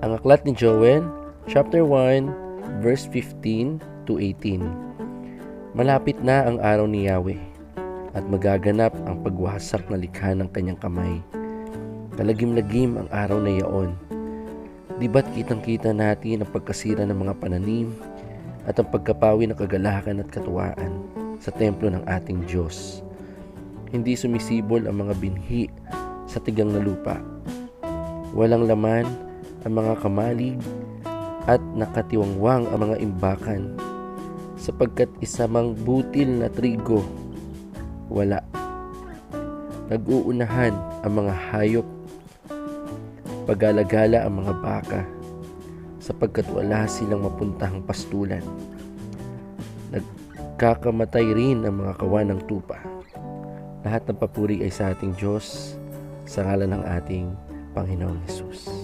Ang aklat ni Joel, chapter 1, verse 15 to 18. Malapit na ang araw ni Yahweh at magaganap ang pagwasak na likha ng kanyang kamay. Kalagim-lagim ang araw na iyon. Di ba't kitang-kita natin ang pagkasira ng mga pananim at ang pagkapawi ng kagalakan at katuwaan sa templo ng ating Diyos? Hindi sumisibol ang mga binhi sa tigang na lupa. Walang laman ang mga kamalig at nakatiwangwang ang mga imbakan, sapagkat isamang butil na trigo wala. Nag-uunahan ang mga hayop, pagalagala ang mga baka, sapagkat wala silang mapuntahang pastulan. Nagkakamatay rin ang mga kawan ng tupa. Lahat ng papuri ay sa ating Diyos, sa ngalan ng ating Panginoong Hesus.